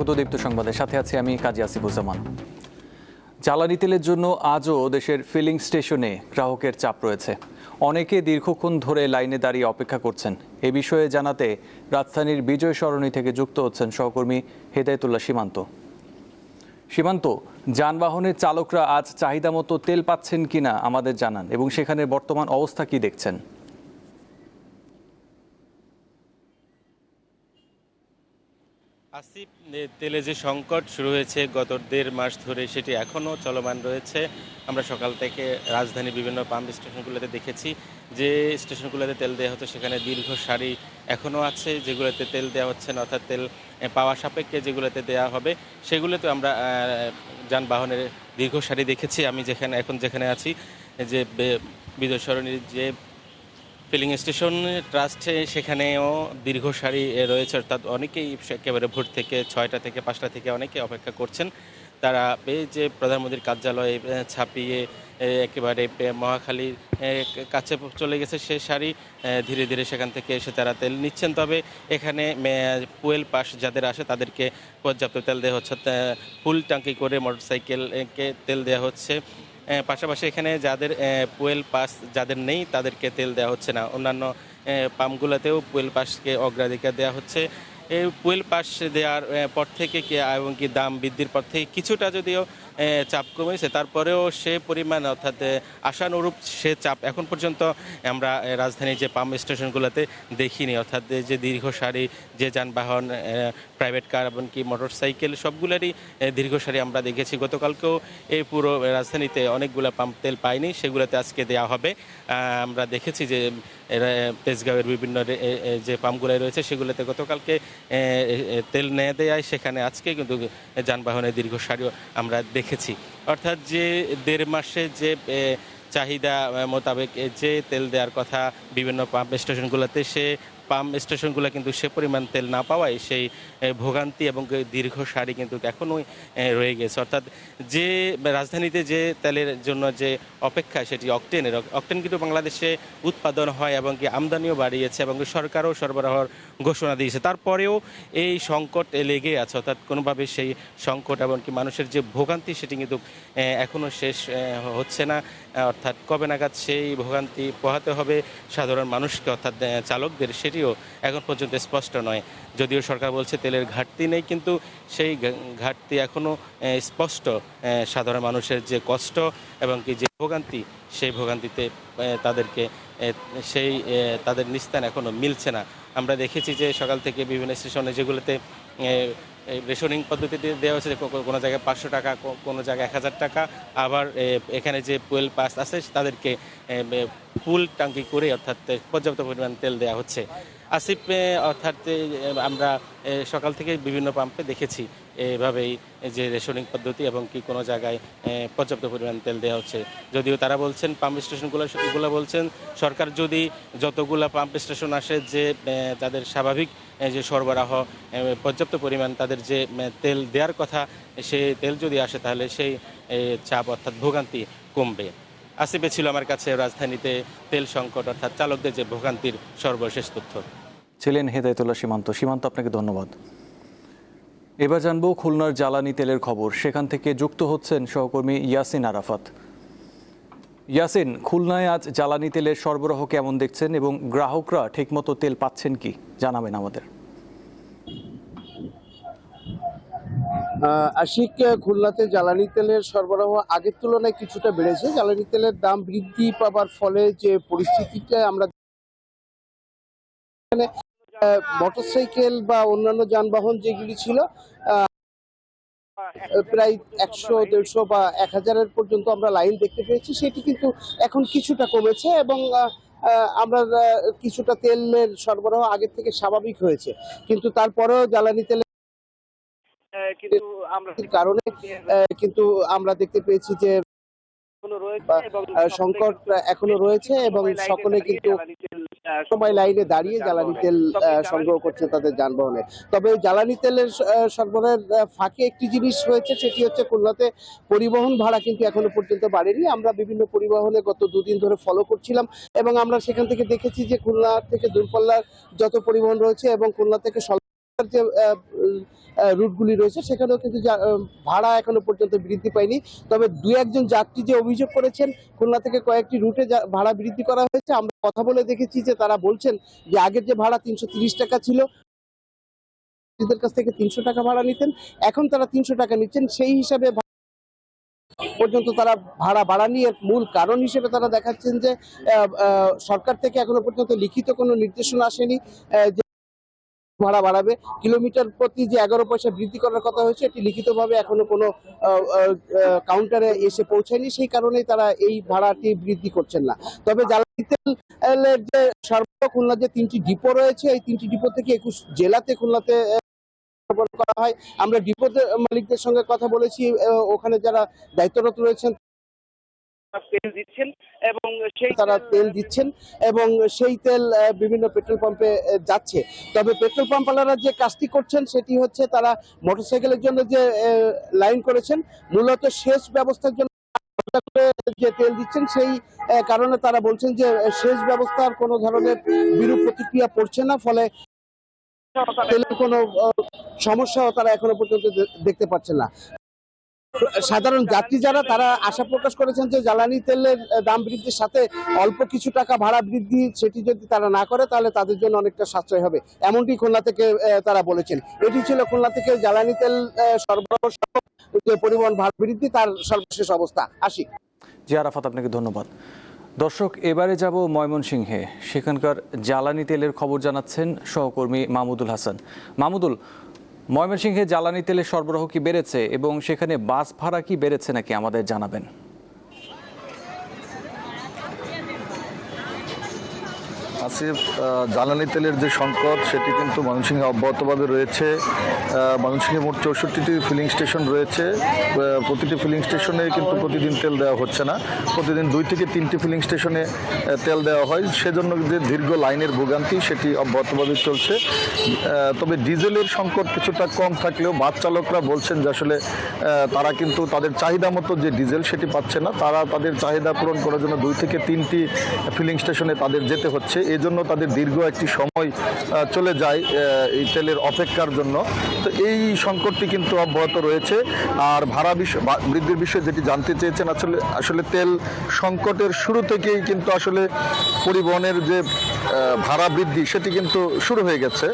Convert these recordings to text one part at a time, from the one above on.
স্বাগত দীপ্ত সংবাদের সাথে আছি আমি কাজী আসিফুজ্জামান। জ্বালানি তেলের জন্য আজও দেশের ফিলিং স্টেশনে গ্রাহকের চাপ রয়েছে। অনেকে দীর্ঘক্ষণ ধরে লাইনে দাঁড়িয়ে অপেক্ষা করছেন। এ বিষয়ে জানাতে রাজধানীর বিজয় সরণি থেকে যুক্ত হচ্ছেন সহকর্মী হেদায়েতুল্লাহ সীমান্ত। সীমান্ত, যানবাহনের চালকরা আজ চাহিদা মতো তেল পাচ্ছেন কিনা আমাদের জানান, এবং সেখানে বর্তমান অবস্থা কি দেখছেন? আসিফ, তেলে যে সংকট শুরু হয়েছে গত 1.5 মাস ধরে সেটি এখনও চলমান রয়েছে। আমরা সকাল থেকে রাজধানীর বিভিন্ন পাম্প স্টেশনগুলোতে দেখেছি যে স্টেশনগুলোতে তেল দেওয়া হচ্ছে সেখানে দীর্ঘ সারি এখনও আছে, যেগুলোতে তেল দেওয়া হচ্ছে না, অর্থাৎ তেল পাওয়া সাপেক্ষে যেগুলোতে দেওয়া হবে সেগুলোতে আমরা যানবাহনের দীর্ঘ সারি দেখেছি। আমি যেখানে আছি যে বিজয় সরণির যে ফিলিং স্টেশন ট্রাস্টে, সেখানেও দীর্ঘ সারি রয়েছে, অর্থাৎ অনেকেই একেবারে ভোর থেকে 6টা থেকে 5টা থেকে অনেকে অপেক্ষা করছেন। তারা যে প্রধানমন্ত্রীর কার্যালয়ে ছাপিয়ে একেবারে মহাখালীর কাছে চলে গেছে সে সারি, ধীরে ধীরে সেখান থেকে এসে তারা তেল নিচ্ছেন। তবে এখানে ফুয়েল পাস যাদের আসে তাদেরকে পর্যাপ্ত তেল দেওয়া হচ্ছে, ফুল ট্যাঙ্কি করে মোটরসাইকেলকে তেল দেওয়া হচ্ছে। পাশাপাশি এখানে যাদের ফুয়েল পাস যাদের নেই তাদেরকে তেল দেওয়া হচ্ছে না। অন্যান্য পাম্পগুলোতেও ফুয়েল পাসকে অগ্রাধিকার দেওয়া হচ্ছে। এই ফুয়েল পাস দেওয়ার পর থেকে এবং কি দাম বৃদ্ধির পর থেকে কিছুটা যদিও চাপ কমেছে, তারপরেও সে পরিমাণ অর্থাৎ আশানুরূপ সে চাপ এখন পর্যন্ত আমরা রাজধানীর যে পাম্প স্টেশনগুলোতে দেখিনি। অর্থাৎ যে দীর্ঘ সারি, যে যানবাহন, প্রাইভেট কার এমনকি মোটরসাইকেল সবগুলোরই দীর্ঘ সারি আমরা দেখেছি। গতকালকেও এই পুরো রাজধানীতে অনেকগুলো পাম্প তেল পায়নি, সেগুলোতে আজকে দেওয়া হবে। আমরা দেখেছি যে তেজগাঁওয়ের বিভিন্ন যে পাম্পগুলো রয়েছে সেগুলোতে গতকালকে তেল নিয়ে দেয়, সেখানে আজকে কিন্তু যানবাহনের দীর্ঘ সারিও আমরা দেখেছি। অর্থাৎ যে 1.5 মাসে যে চাহিদা মোতাবেক যে তেল দেওয়ার কথা বিভিন্ন পাম্প স্টেশনগুলোতে, সে পাম্প স্টেশনগুলো কিন্তু সে পরিমাণ তেল না পাওয়ায় সেই ভোগান্তি এবং দীর্ঘ সারি কিন্তু এখনোই রয়ে গেছে। অর্থাৎ যে রাজধানীতে যে তেলের জন্য যে অপেক্ষা সেটি অকটেন কিন্তু বাংলাদেশে উৎপাদন হয় এবং কি আমদানিও বাড়িয়েছে এবং সরকারও সরবরাহর ঘোষণা দিয়েছে। তারপরেও এই সংকট লেগে আছে, অর্থাৎ কোনোভাবে সেই সংকট এবং কি মানুষের যে ভোগান্তি সেটি কিন্তু এখনও শেষ হচ্ছে না। অর্থাৎ কবে নাগাদ সেই ভোগান্তি পোহাতে হবে সাধারণ মানুষকে, অর্থাৎ চালকদের, সেটিও এখন পর্যন্ত স্পষ্ট নয়। যদিও সরকার বলছে তেলের ঘাটতি নেই, কিন্তু সেই ঘাটতি এখনও স্পষ্ট। সাধারণ মানুষের যে কষ্ট এবং কি যে ভোগান্তি, সেই ভোগান্তিতে তাদেরকে তাদের নিস্তার এখনও মিলছে না। আমরা দেখেছি যে সকাল থেকে বিভিন্ন স্টেশনে যেগুলোতে রেশনিং পদ্ধতিতে দেওয়া হচ্ছে, কোনো জায়গায় 500 টাকা, কোনো জায়গায় 1000 টাকা। আবার এখানে যে ফুয়েল পাস আছে তাদেরকে ফুল ট্যাঙ্কি করে অর্থাৎ পর্যাপ্ত পরিমাণ তেল দেওয়া হচ্ছে। আসিফ, অর্থাৎ আমরা সকাল থেকে বিভিন্ন পাম্পে দেখেছি এভাবেই যে রেশনিং পদ্ধতি এবং কি কোনো জায়গায় পর্যাপ্ত পরিমাণ তেল দেওয়া হচ্ছে। যদিও তারা বলছেন, পাম্প স্টেশনগুলো বলছেন, সরকার যদি যতগুলো পাম্প স্টেশন আসে যে তাদের স্বাভাবিক যে সরবরাহ পর্যাপ্ত পরিমাণ তাদের যে তেল দেওয়ার কথা, সেই তেল যদি আসে তাহলে সেই চাপ অর্থাৎ ভোগান্তি কমবে। আসিফে ছিল আমার কাছে রাজধানীতে তেল সংকট অর্থাৎ চালকদের যে ভোগান্তির সর্বশেষ তথ্য। ছিলেন হেদায়েতুল্লাহ সীমান্ত, আপনাকে ধন্যবাদ। এবার জানবো খুলনার জ্বালানি তেলের খবর। সেখান থেকে যুক্ত হচ্ছেন সহকর্মী ইয়াসিন আরাফাত। ইয়াসিন, খুলনায় আজ জ্বালানি তেলের সরবরাহ কেমন দেখছেন এবং গ্রাহকরা ঠিকমতো তেল পাচ্ছেন কি জানাবেন আমাদের। আশিক, খুলনাতে জ্বালানি তেলের সরবরাহ আগের তুলনায় কিছুটা বেড়েছে। জ্বালানি তেলের দাম বৃদ্ধি পাবার ফলে যে পরিস্থিতিটা আমরা মোটরসাইকেল বা অন্যান্য যানবাহন যেগুলি ছিল প্রায় 100, 150 বা 1000 পর্যন্ত আমরা লাইন দেখতে পেয়েছি, সেটি কিন্তু এখন কিছুটা কমেছে এবং আমরা কিছুটা তেলের সরবরাহ আগের থেকে স্বাভাবিক হয়েছে। কিন্তু তারপরেও জ্বালানি তেলের কারণে কিন্তু আমরা দেখতে পেয়েছি যে সংকট এখনো রয়েছে এবং সকলে কিন্তু সময় লাইনে দাঁড়িয়ে জ্বালানি তেল সংগ্রহ করছে তাদের যানবাহনে। তবে জ্বালানি তেলের সরবরাহের ফাঁকে একটি জিনিস হয়েছে, সেটি হচ্ছে খুলনাতে পরিবহন ভাড়া কিন্তু এখনো পর্যন্ত বাড়েনি। আমরা বিভিন্ন পরিবহনে গত 2 দিন ধরে ফলো করছিলাম এবং আমরা সেখান থেকে দেখেছি যে খুলনা থেকে দূরপাল্লার যত পরিবহন রয়েছে এবং খুলনা থেকে যে রুটগুলি রয়েছে সেখানেও কিন্তু ভাড়া এখনো পর্যন্ত বৃদ্ধি পায়নি। তবে দু একজন যাত্রী যে অভিযোগ করেছেন খুলনা থেকে কয়েকটি রুটে ভাড়া বৃদ্ধি করা হয়েছে, আমরা কথা বলে দেখেছি যে তারা বলছেন যে আগের যে ভাড়া ৩৩০ টাকা ছিল যাত্রীদের কাছ থেকে ৩০০ টাকা ভাড়া নিতেন, এখন তারা ৩০০ টাকা নিচ্ছেন। সেই হিসাবে পর্যন্ত তারা ভাড়া বাড়ানি এর মূল কারণ হিসেবে তারা দেখাচ্ছেন যে সরকার থেকে এখনো পর্যন্ত লিখিত কোনো নির্দেশনা আসেনি যে ভাড়া বাড়াবে। কিলোমিটার প্রতি যে ১১ পয়সা বৃদ্ধি করার কথা হয়েছে এটি লিখিতভাবে এখনো কোনো কাউন্টারে এসে পৌঁছায়নি, সেই কারণেই তারা এই ভাড়াটি বৃদ্ধি করছেন না। তবে জ্বালানি তেলের যে সরবরাহ খুলনা যে ৩টি ডিপো রয়েছে এই ৩টি ডিপো থেকে ২১ জেলাতে খুলনাতে সরবরাহ করা হয়। আমরা ডিপোতে মালিকদের সঙ্গে কথা বলেছি, ওখানে যারা দায়িত্বরত রয়েছেন তেল দিচ্ছেন এবং তারা তেল দিচ্ছেন এবং সেই তেল বিভিন্ন পেট্রোল পাম্পে যাচ্ছে। তবে পেট্রোল পাম্পওয়ালারা যে কাজটি করছেন সেটি হচ্ছে তারা মোটরসাইকেলের জন্য যে লাইন করেছেন মূলত সেচ ব্যবস্থার জন্য যে তেল দিচ্ছেন, সেই কারণে তারা বলছেন যে সেচ ব্যবস্থার কোনো ধরনের বিরূপ প্রতিক্রিয়া পড়ছে না, ফলে তেলের কোনো সমস্যাও তারা এখনো পর্যন্ত দেখতে পাচ্ছেন না। সাধারণ যাত্রী যারা তারা আশা প্রকাশ করেছেন যে জ্বালানি তেলের দাম বৃদ্ধির সাথে অল্প কিছু টাকা ভাড়া বৃদ্ধি সেটি যদি তারা না করে তাহলে তাদের জন্য অনেকটা সাশ্রয় হবে, এমনটি খুলনা থেকে তারা বলেছেন। এটি ছিল খুলনা থেকে জ্বালানি তেল সরবরাহ যে পরিবহন ভাড়া বৃদ্ধি তার সর্বশেষ অবস্থা। আসি জি আরাফাত, আপনাকে ধন্যবাদ। দর্শক, এবারে যাব ময়মনসিংহে। সেখানকার জ্বালানি তেলের খবর জানাচ্ছেন সহকর্মী মাহমুদুল হাসান। মাহমুদুল, ময়মনসিংহে জ্বালানি তেলের সরবরাহ কি বেড়েছে এবং সেখানে বাস ভাড়া কি বেড়েছে নাকি আমাদের জানাবেন। আসিফ, জ্বালানি তেলের যে সংকট সেটি কিন্তু ময়মনসিংহে অব্যাহতভাবে রয়েছে। ময়মনসিংহে মোট 64টি ফিলিং স্টেশন রয়েছে। প্রতিটি ফিলিং স্টেশনে কিন্তু প্রতিদিন তেল দেওয়া হচ্ছে না, প্রতিদিন 2 থেকে 3টি ফিলিং স্টেশনে তেল দেওয়া হয়। সেজন্য যে দীর্ঘ লাইনের ভোগান্তি সেটি অব্যাহতভাবে চলছে। তবে ডিজেলের সংকট কিছুটা কম থাকলেও বাস চালকরা বলছেন যে আসলে তারা কিন্তু তাদের চাহিদা মতো যে ডিজেল সেটি পাচ্ছে না। তারা তাদের চাহিদা পূরণ করার জন্য 2 থেকে 3টি ফিলিং স্টেশনে তাদের যেতে হচ্ছে। এই জন্য তাদের দীর্ঘ একটি সময় চলে যায় এই তেলের অপেক্ষার জন্য। তো এই সংকটটি কিন্তু অব্যাহত রয়েছে। আর ভাড়া বৃদ্ধির বিষয়ে যেটি জানতে চেয়েছেন, আসলে তেল সংকটের শুরু থেকেই কিন্তু আসলে পরিবহনের যে ভাড়া বৃদ্ধি সেটি কিন্তু শুরু হয়ে গেছে।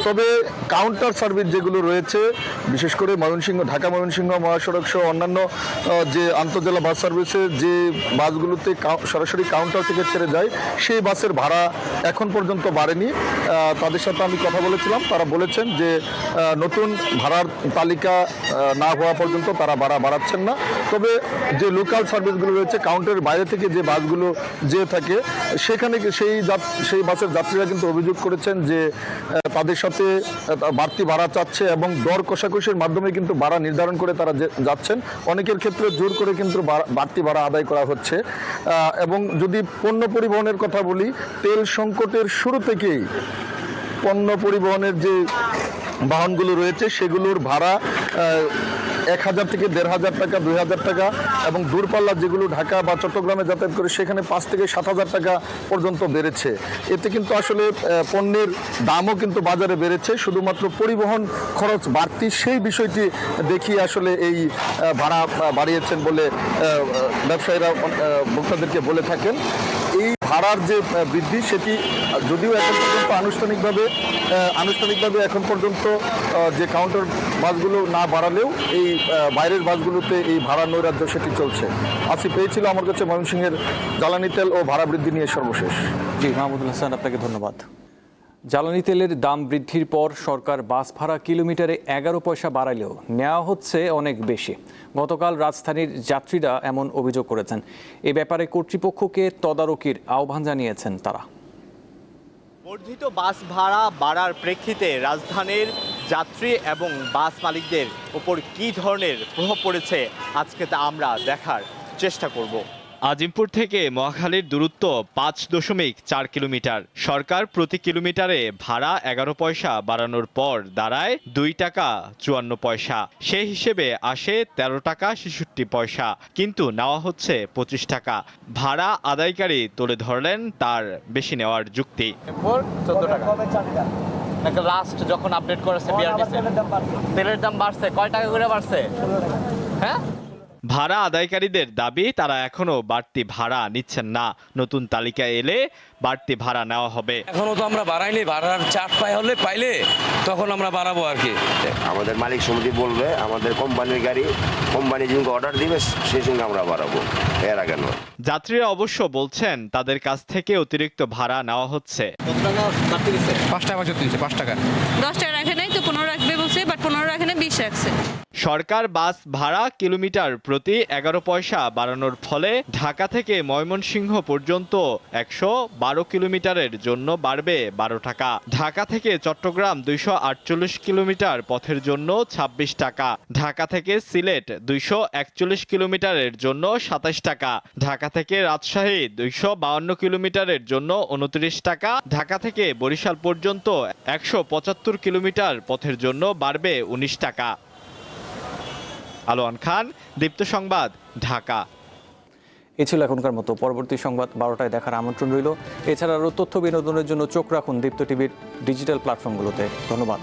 তবে কাউন্টার সার্ভিস যেগুলো রয়েছে, বিশেষ করে ঢাকা ময়মনসিংহ মহাসড়ক সহ অন্যান্য যে আন্তঃজেলা বাস সার্ভিসের যে বাসগুলোতে সরাসরি কাউন্টার থেকে ছেড়ে যায় সেই বাসের ভাড়া এখন পর্যন্ত বাড়েনি। তাদের সাথে আমি কথা বলেছিলাম, তারা বলেছেন যে নতুন ভাড়ার তালিকা না হওয়া পর্যন্ত তারা ভাড়া বাড়াচ্ছেন না। তবে যে লোকাল সার্ভিসগুলো রয়েছে কাউন্টারের বাইরে থেকে যে বাসগুলো যেয়ে থাকে সেখানে সেই বাসের যাত্রীরা কিন্তু অভিযোগ করেছেন যে তাদের সাথে বাড়তি ভাড়া চাচ্ছে এবং দর কষাকষির মাধ্যমে কিন্তু ভাড়া নির্ধারণ করে তারা যাচ্ছেন। অনেকের ক্ষেত্রে জোর করে কিন্তু বাড়তি ভাড়া আদায় করা হচ্ছে। এবং যদি পণ্য পরিবহনের কথা বলি, তেল সংকটের শুরু থেকেই পণ্য পরিবহনের যে বাহনগুলো রয়েছে সেগুলোর ভাড়া 1000 থেকে 1500 টাকা, 2000 টাকা এবং দূরপাল্লা যেগুলো ঢাকা বা চট্টগ্রামে যাতায়াত করে সেখানে 5 থেকে 7000 টাকা পর্যন্ত বেড়েছে। এতে কিন্তু আসলে পণ্যের দামও কিন্তু বাজারে বেড়েছে, শুধুমাত্র পরিবহন খরচ বাড়তি সেই বিষয়টি দেখিয়ে আসলে এই ভাড়া বাড়িয়েছেন বলে ব্যবসায়ীরা ভোক্তাদেরকে বলে থাকেন। এই ভাড়ার যে বৃদ্ধি সেটি যদিও এখন পর্যন্ত আনুষ্ঠানিকভাবে এখন পর্যন্ত যে কাউন্টার বাসগুলো না বাড়ালেও এই বাইরের বাসগুলোতে এই ভাড়া নৈরাজ্য সেটি চলছে। আসি পেয়েছিল আমার কাছে ময়মনসিংহের জ্বালানি তেল ও ভাড়া বৃদ্ধি নিয়ে সর্বশেষ। জি মাহমুদুল হাসান, আপনাকে ধন্যবাদ। জ্বালানি তেলের দাম বৃদ্ধির পর সরকার বাস ভাড়া কিলোমিটারে 11 পয়সা বাড়ালেও নেওয়া হচ্ছে অনেক বেশি। গতকাল রাজধানীর যাত্রীরা এমন অভিযোগ করেছেন। এ ব্যাপারে কর্তৃপক্ষকে তদারকির আহ্বান জানিয়েছেন তারা। বর্ধিত বাস ভাড়া বাড়ার প্রেক্ষিতে রাজধানীর যাত্রী এবং বাস মালিকদের উপর কী ধরনের প্রভাব পড়েছে আজকে তা আমরা দেখার চেষ্টা করব। আজিমপুর থেকে মহাখালীর দূরত্ব 5.4 কিলোমিটার। সরকার প্রতি কিলোমিটারে ভাড়া 11 পয়সা বাড়ানোর পর দাঁড়ায় 2 টাকা 54 পয়সা। সেই হিসেবে আসে 13 টাকা 66 পয়সা, কিন্তু নেওয়া হচ্ছে 25 টাকা। ভাড়া আদায়কারী তুলে ধরলেন তার বেশি নেওয়ার যুক্তি। 14 টাকা নাকি লাস্ট যখন আপডেট করেছে বিআরটিসি? তেলের দাম বাড়ছে, কয় টাকা করে বাড়ছে? হ্যাঁ, ভাড়া আদায়কারীদের দাবি তারা এখনো বাড়তি ভাড়া নিচ্ছেন না। নতুন তালিকা এলে বাড়তি ভাড়া নেওয়া হবে। এখনো তো আমরা বাড়াইনি, ভাড়ার চাপ পাইলে তখন আমরা বাড়াবো আর কি। আমাদের মালিক সমিতি বলবে, আমাদের কোম্পানির গাড়ি কোম্পানি যেসঙ্গে অর্ডার দিবে সেই সঙ্গে আমরা বাড়াবো, এর আগে নয়। যাত্রীরা অবশ্য বলছেন তাদের কাছ থেকে অতিরিক্ত ভাড়া নেওয়া হচ্ছে। 5 টাকা 5 টাকা 10 টাকা রাখে নাই তো 15 রাখবে বলছে, বাট 15 রাখে না, 20 রাখছে। সরকার বাস ভাড়া কিলোমিটার প্রতি 11 পয়সা বাড়ানোর ফলে ঢাকা থেকে ময়মনসিংহ পর্যন্ত 112 কিলোমিটারের জন্য বাড়বে 12 টাকা। ঢাকা থেকে চট্টগ্রাম 248 কিলোমিটার পথের জন্য 26 টাকা। ঢাকা থেকে সিলেট 241 কিলোমিটারের জন্য 27 টাকা। ঢাকা থেকে রাজশাহী 252 কিলোমিটারের জন্য 29 টাকা। ঢাকা থেকে বরিশাল পর্যন্ত 175 কিলোমিটার পথের জন্য বাড়বে 19 টাকা। আলোয়ান খান, দীপ্ত সংবাদ, ঢাকা। এ ছিল এখনকার মতো। পরবর্তী সংবাদ 12টায় দেখার আমন্ত্রণ রইল। এছাড়া আরও তথ্য বিনোদনের জন্য চোখ রাখুন দীপ্ত টিভির ডিজিটাল প্ল্যাটফর্মগুলোতে। ধন্যবাদ।